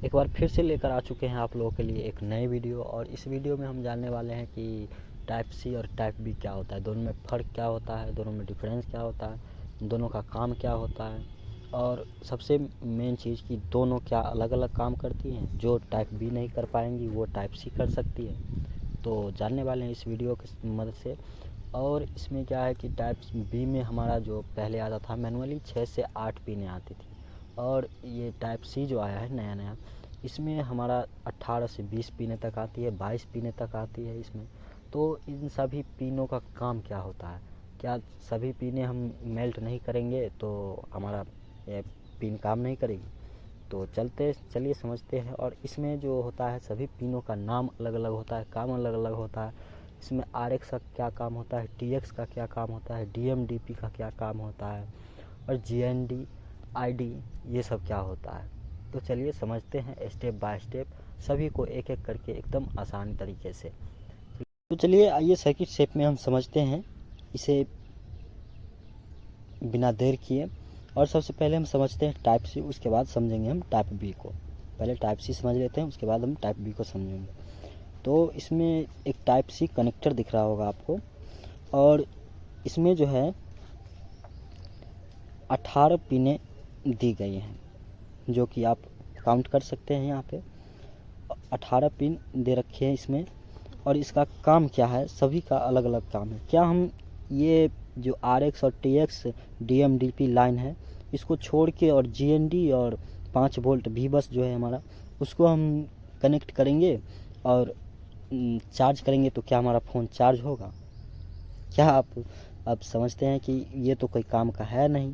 एक बार फिर से लेकर आ चुके हैं आप लोगों के लिए एक नए वीडियो। और इस वीडियो में हम जानने वाले हैं कि टाइप सी और टाइप बी क्या होता है, दोनों में फ़र्क क्या होता है, दोनों में डिफरेंस क्या होता है, दोनों का काम क्या होता है, और सबसे मेन चीज़ कि दोनों क्या अलग अलग काम करती हैं। जो टाइप बी नहीं कर पाएंगी वो टाइप सी कर सकती है। तो जानने वाले हैं इस वीडियो की मदद से। और इसमें क्या है कि टाइप बी में हमारा जो पहले आता था मैनुअली 6 से 8 पिनें आती थी, और ये टाइप सी जो आया है नया नया, इसमें हमारा 18 से 20 पिनें तक आती है, 22 पिनें तक आती है इसमें। तो इन सभी पिनों का काम क्या होता है, क्या सभी पिनें हम मेल्ट नहीं करेंगे तो हमारा ये पिन काम नहीं करेगी? तो चलिए समझते हैं। और इसमें जो होता है सभी पिनों का नाम अलग अलग होता है, काम अलग अलग होता है। इसमें RX का क्या काम होता है, TX का क्या काम होता है, DMDP का क्या काम होता है, और GND ID ये सब क्या होता है। तो चलिए समझते हैं स्टेप बाय स्टेप, सभी को एक एक करके एकदम आसान तरीके से। तो चलिए आइए सर्किट स्टेप में हम समझते हैं इसे बिना देर किए। और सबसे पहले हम समझते हैं टाइप सी, उसके बाद समझेंगे हम टाइप बी को। पहले टाइप सी समझ लेते हैं, उसके बाद हम टाइप बी को समझेंगे। तो इसमें एक टाइप सी कनेक्टर दिख रहा होगा आपको, और इसमें जो है 18 पिनें दी गई हैं, जो कि आप काउंट कर सकते हैं। यहाँ पे 18 पिन दे रखे हैं इसमें। और इसका काम क्या है, सभी का अलग अलग काम है। क्या हम ये जो RX और TX DMDP लाइन है, इसको छोड़ के और GND और 5 वोल्ट भी बस जो है हमारा, उसको हम कनेक्ट करेंगे और चार्ज करेंगे तो क्या हमारा फ़ोन चार्ज होगा? क्या आप समझते हैं कि ये तो कोई काम का है नहीं।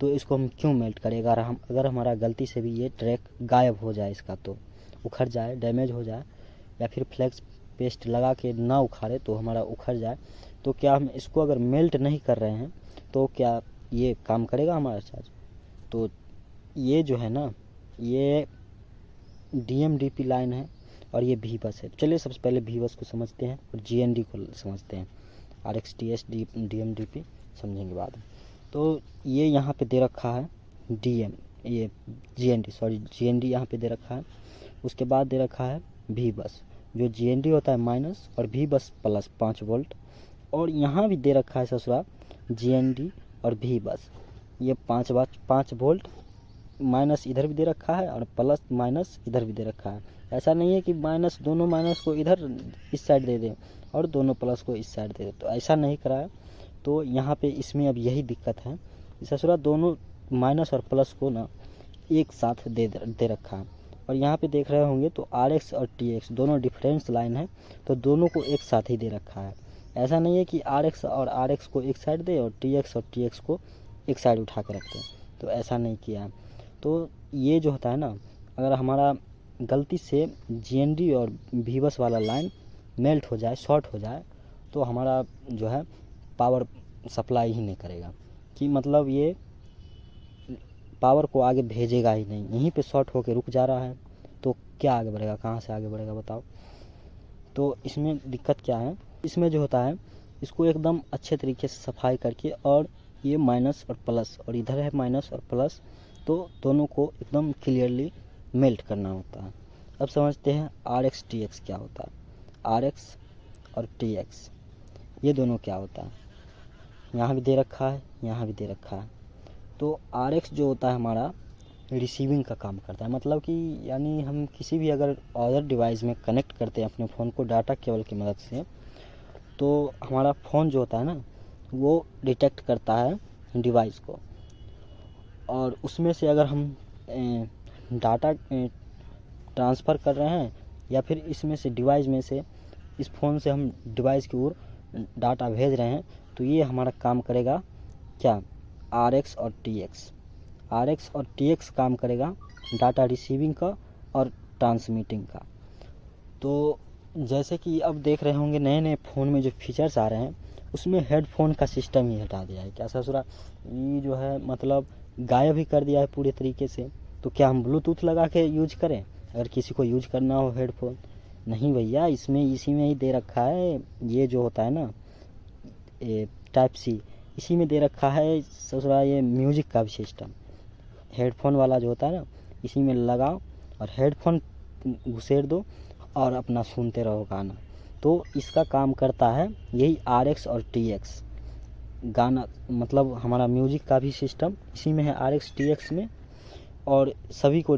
तो इसको हम क्यों मेल्ट करें? अगर हमारा गलती से भी ये ट्रैक गायब हो जाए, इसका तो उखड़ जाए, डैमेज हो जाए, या फिर फ्लेक्स पेस्ट लगा के ना उखाड़े तो हमारा उखड़ जाए, तो क्या हम इसको अगर मेल्ट नहीं कर रहे हैं तो क्या ये काम करेगा हमारा चार्ज? तो ये जो है ना, ये DMDP लाइन है और ये भी बस है। चलिए सबसे पहले भी बस को समझते हैं और GND को समझते हैं। RX TS DMDP समझेंगे बाद में। तो ये यहाँ पे दे रखा है ये GND यहाँ पे दे रखा है। उसके बाद दे रखा है भी बस, जो GND होता है माइनस और भी बस प्लस 5 वोल्ट। और यहाँ भी दे रखा है ससुरा GND और भी बस, ये 5 वोल्ट माइनस इधर भी दे रखा है और प्लस माइनस इधर भी दे रखा है। ऐसा नहीं है कि दोनों माइनस को इधर इस साइड दे दें और दोनों प्लस को इस साइड दे दें, तो ऐसा नहीं करा है। तो यहाँ पे इसमें अब यही दिक्कत है, ससुरा दोनों माइनस और प्लस को ना एक साथ दे रखा है। और यहाँ पे देख रहे होंगे तो RX और TX दोनों डिफरेंस लाइन है, तो दोनों को एक साथ ही दे रखा है। ऐसा नहीं है कि RX को एक साइड दे और TX को एक साइड उठा कर रखते हैं, तो ऐसा नहीं किया है। तो ये जो होता है ना, अगर हमारा गलती से GND और भी बस वाला लाइन मेल्ट हो जाए, शॉर्ट हो जाए, तो हमारा जो है पावर सप्लाई ही नहीं करेगा, कि मतलब ये पावर को आगे भेजेगा ही नहीं, यहीं पे शॉर्ट होके रुक जा रहा है। तो क्या आगे बढ़ेगा, कहाँ से आगे बढ़ेगा बताओ? तो इसमें दिक्कत क्या है, इसमें जो होता है इसको एकदम अच्छे तरीके से सफाई करके, और ये माइनस और प्लस और इधर है माइनस और प्लस, तो दोनों को एकदम क्लियरली मेल्ट करना होता है। अब समझते हैं RX TX क्या होता है। RX और TX ये दोनों क्या होता है, यहाँ भी दे रखा है, यहाँ भी दे रखा है। तो RX जो होता है हमारा रिसीविंग का काम करता है, मतलब कि यानी हम किसी भी अगर अदर डिवाइस में कनेक्ट करते हैं अपने फ़ोन को डाटा केबल की मदद से, तो हमारा फ़ोन जो होता है ना, वो डिटेक्ट करता है डिवाइस को, और उसमें से अगर हम डाटा ट्रांसफ़र कर रहे हैं, या फिर इसमें से डिवाइस में से इस फ़ोन से हम डिवाइस की ओर डाटा भेज रहे हैं, तो ये हमारा काम करेगा क्या, RX और TX काम करेगा डाटा रिसीविंग का और ट्रांसमिटिंग का। तो जैसे कि अब देख रहे होंगे नए नए फ़ोन में जो फीचर्स आ रहे हैं, उसमें हेडफोन का सिस्टम ही हटा दिया है। क्या ससुरा, ये जो है मतलब गायब ही कर दिया है पूरे तरीके से। तो क्या हम ब्लूटूथ लगा के यूज करें अगर किसी को यूज करना हो हेडफोन? नहीं भैया, इसमें इसी में ही दे रखा है। ये जो होता है ना, ये टाइप सी, इसी में दे रखा है ससुरा ये म्यूजिक का भी सिस्टम। हेडफोन वाला जो होता है ना, इसी में लगाओ और हेडफोन घुसेड़ दो और अपना सुनते रहो गाना। तो इसका काम करता है यही RX और TX गाना, मतलब हमारा म्यूजिक का भी सिस्टम इसी में है, RX TX में। और सभी को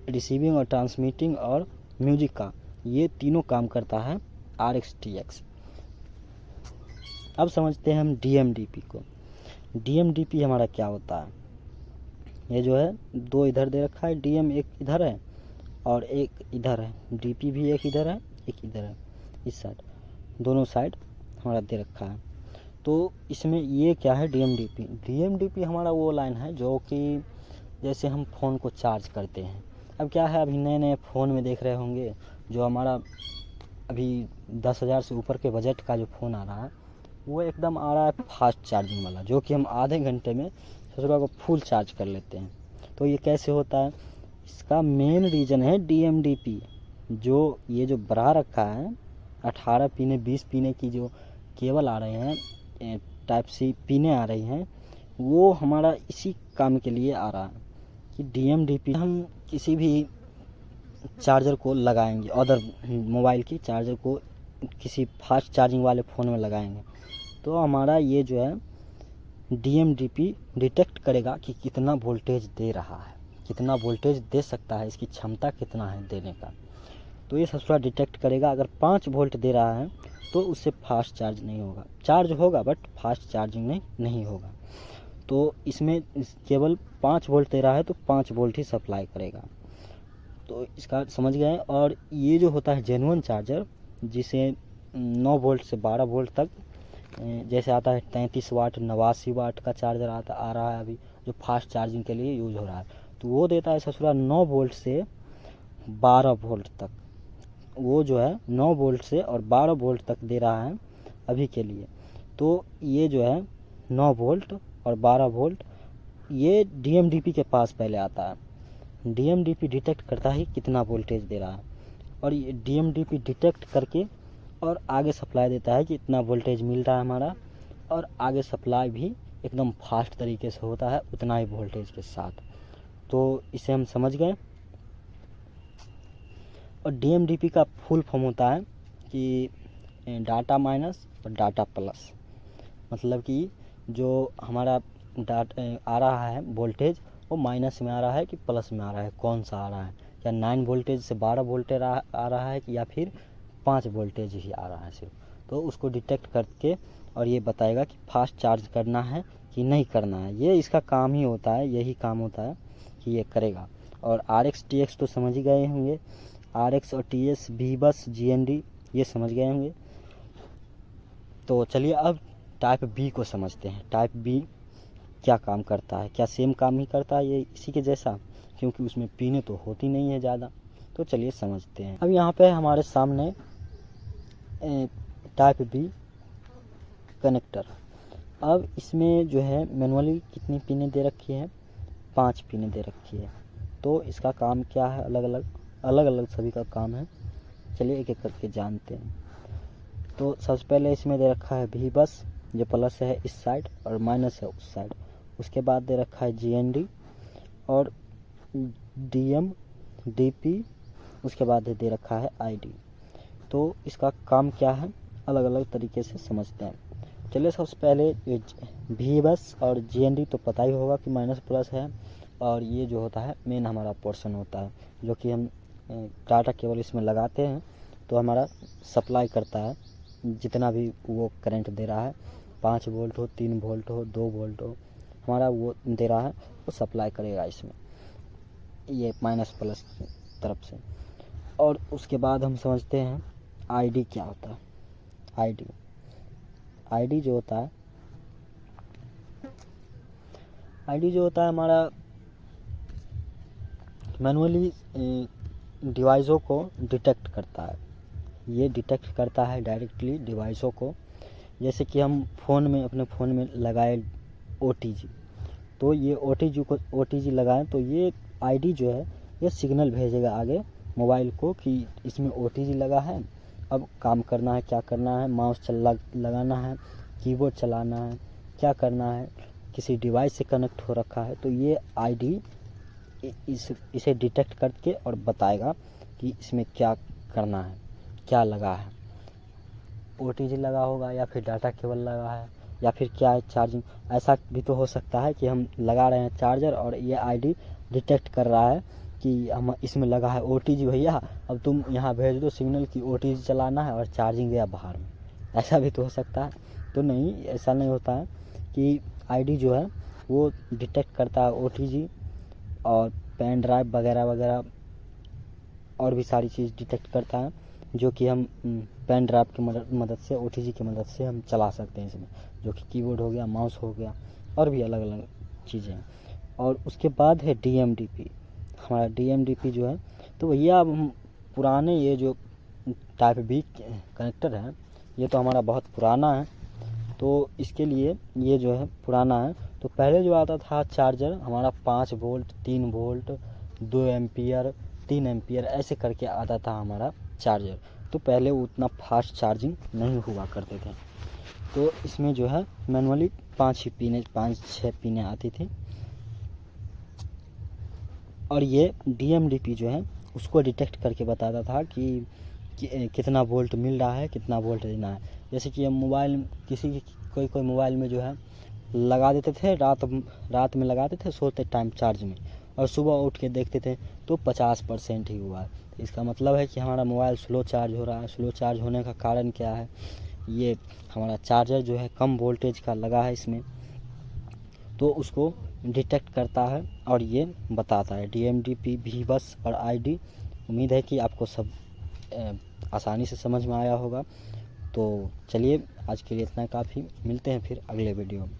रिसीविंग और ट्रांसमिटिंग और म्यूजिक का, ये तीनों काम करता है RX TX। अब समझते हैं हम DMDP को। DMDP हमारा क्या होता है। ये जो है दो इधर दे रखा है, DM एक इधर है और एक इधर है, DP भी एक इधर है एक इधर है, इस साइड, दोनों साइड हमारा दे रखा है। तो इसमें ये क्या है DMDP। DMDP हमारा वो लाइन है जो कि जैसे हम फ़ोन को चार्ज करते हैं। अब क्या है, अभी नए नए फ़ोन में देख रहे होंगे, जो हमारा अभी 10,000 से ऊपर के बजट का जो फ़ोन आ रहा है वो एकदम आ रहा है फास्ट चार्जिंग वाला, जो कि हम आधे घंटे में ससुरा को फुल चार्ज कर लेते हैं। तो ये कैसे होता है, इसका मेन रीज़न है DMDP। जो ये जो बढ़ा रखा है 18 पीने 20 पीने की जो केबल आ रहे हैं, टाइप सी पीने आ रही हैं, वो हमारा इसी काम के लिए आ रहा है कि DMDP हम किसी भी चार्जर को लगाएंगे, अदर मोबाइल की चार्जर को किसी फास्ट चार्जिंग वाले फ़ोन में लगाएंगे, तो हमारा ये जो है DMDP डिटेक्ट करेगा कि कितना वोल्टेज दे रहा है, कितना वोल्टेज दे सकता है, इसकी क्षमता कितना है देने का। तो ये ससुरा डिटेक्ट करेगा। अगर 5 वोल्ट दे रहा है तो उससे फास्ट चार्ज नहीं होगा, चार्ज होगा बट फास्ट चार्जिंग नहीं होगा। तो इसमें केवल 5 वोल्ट दे रहा है तो 5 वोल्ट ही सप्लाई करेगा। तो इसका समझ गए। और ये जो होता है जेन्युइन चार्जर, जिसे 9 वोल्ट से 12 वोल्ट तक, जैसे आता है 33 वाट 89 वाट का चार्जर आ रहा है अभी, जो फास्ट चार्जिंग के लिए यूज हो रहा है, तो वो देता है ससुरा 9 वोल्ट से 12 वोल्ट तक। वो जो है 9 वोल्ट से और 12 वोल्ट तक दे रहा है अभी के लिए। तो ये जो है 9 वोल्ट और 12 वोल्ट ये DMDP के पास पहले आता है। DMDP डिटेक्ट करता है कितना वोल्टेज दे रहा है, और ये DMDP डिटेक्ट करके और आगे सप्लाई देता है कि इतना वोल्टेज मिल रहा है हमारा, और आगे सप्लाई भी एकदम फास्ट तरीके से होता है उतना ही वोल्टेज के साथ। तो इसे हम समझ गए। और DMDP का फुल फॉर्म होता है कि डाटा माइनस और डाटा प्लस, मतलब कि जो हमारा आ रहा है वोल्टेज वो माइनस में आ रहा है कि प्लस में आ रहा है, कौन सा आ रहा है, या 9 वोल्टेज से 12 वोल्टेज आ रहा है या फिर 5 वोल्टेज ही आ रहा है सिर्फ। तो उसको डिटेक्ट करके और ये बताएगा कि फास्ट चार्ज करना है कि नहीं करना है। ये इसका काम ही होता है, यही काम होता है कि ये करेगा। और RX TX तो समझ ही गए होंगे, RX और TX V बस GND ये समझ गए होंगे। तो चलिए अब टाइप B को समझते हैं। टाइप B क्या काम करता है, क्या सेम काम ही करता है ये इसी के जैसा, क्योंकि उसमें पीने तो होती नहीं है ज़्यादा। तो चलिए समझते हैं। अब यहाँ पे हमारे सामने टाइप B कनेक्टर। अब इसमें जो है मैनुअली कितनी पिनें दे रखी है, 5 पिनें दे रखी है। तो इसका काम क्या है, अलग अलग सभी का काम है। चलिए एक एक करके जानते हैं। तो सबसे पहले इसमें दे रखा है V बस, जो प्लस है इस साइड और माइनस है उस साइड। उसके बाद दे रखा है GND और DM DP, उसके बाद दे रखा है ID। तो इसका काम क्या है अलग अलग तरीके से समझते हैं। चलिए सबसे पहले ये V बस और GND तो पता ही होगा कि माइनस प्लस है, और ये जो होता है मेन हमारा पोर्शन होता है, जो कि हम डाटा केबल इसमें लगाते हैं तो हमारा सप्लाई करता है जितना भी वो करंट दे रहा है, 5 वोल्ट हो 3 वोल्ट हो 2 वोल्ट हो, हमारा वो दे रहा है वो सप्लाई करेगा इसमें, ये माइनस प्लस की तरफ से। और उसके बाद हम समझते हैं ID क्या होता है। ID जो होता है हमारा मैनुअली डिवाइसों को डिटेक्ट करता है। ये डिटेक्ट करता है डायरेक्टली डिवाइसों को। जैसे कि हम अपने फ़ोन में लगाए OTG, तो ये OTG लगाएं तो ये ID जो है ये सिग्नल भेजेगा आगे मोबाइल को कि इसमें OTG लगा है, अब काम करना है, क्या करना है, माउस लगाना है, कीबोर्ड चलाना है, क्या करना है, किसी डिवाइस से कनेक्ट हो रखा है। तो ये ID इसे डिटेक्ट करके और बताएगा कि इसमें क्या करना है, क्या लगा है, OTG लगा होगा या फिर डाटा केबल लगा है या फिर क्या है चार्जिंग। ऐसा भी तो हो सकता है कि हम लगा रहे हैं चार्जर और ये आईडी डिटेक्ट कर रहा है कि हम इसमें लगा है OTG भैया, अब तुम यहाँ भेज दो सिग्नल कि OTG चलाना है, और चार्जिंग गया बाहर में। ऐसा भी तो हो सकता है। तो नहीं, ऐसा नहीं होता है कि आईडी जो है वो डिटेक्ट करता है OTG और पेन ड्राइव वगैरह वगैरह और भी सारी चीज़ डिटेक्ट करता है, जो कि हम पेन ड्राइव की मदद से, OTG की मदद से हम चला सकते हैं इसमें, जो कि कीबोर्ड हो गया, माउस हो गया और भी अलग अलग चीज़ें हैं। और उसके बाद है DMDP। हमारा DMDP जो है, तो भैया हम पुराने ये जो टाइप B कनेक्टर है ये तो हमारा बहुत पुराना है, तो इसके लिए ये जो है पुराना है। तो पहले जो आता था चार्जर हमारा 5 वोल्ट, 3 वोल्ट, 2 एम्पियर, 3 एम्पियर ऐसे करके आता था हमारा चार्जर। तो पहले उतना फास्ट चार्जिंग नहीं हुआ करते थे। तो इसमें जो है मैनुअली 5-6 पिनें आती थी, और ये DMDP जो है उसको डिटेक्ट करके बताता था कि कितना वोल्ट मिल रहा है, कितना वोल्ट देना है। जैसे कि हम मोबाइल कोई मोबाइल में जो है लगा देते थे, रात में लगाते थे सोते टाइम चार्ज में, और सुबह उठ के देखते थे तो 50% ही हुआ है। तो इसका मतलब है कि हमारा मोबाइल स्लो चार्ज हो रहा है। स्लो चार्ज होने का कारण क्या है, ये हमारा चार्जर जो है कम वोल्टेज का लगा है इसमें, तो उसको डिटेक्ट करता है और ये बताता है। DMDP भी बस और आईडी। उम्मीद है कि आपको सब आसानी से समझ में आया होगा। तो चलिए आज के लिए इतना काफ़ी, मिलते हैं फिर अगले वीडियो में।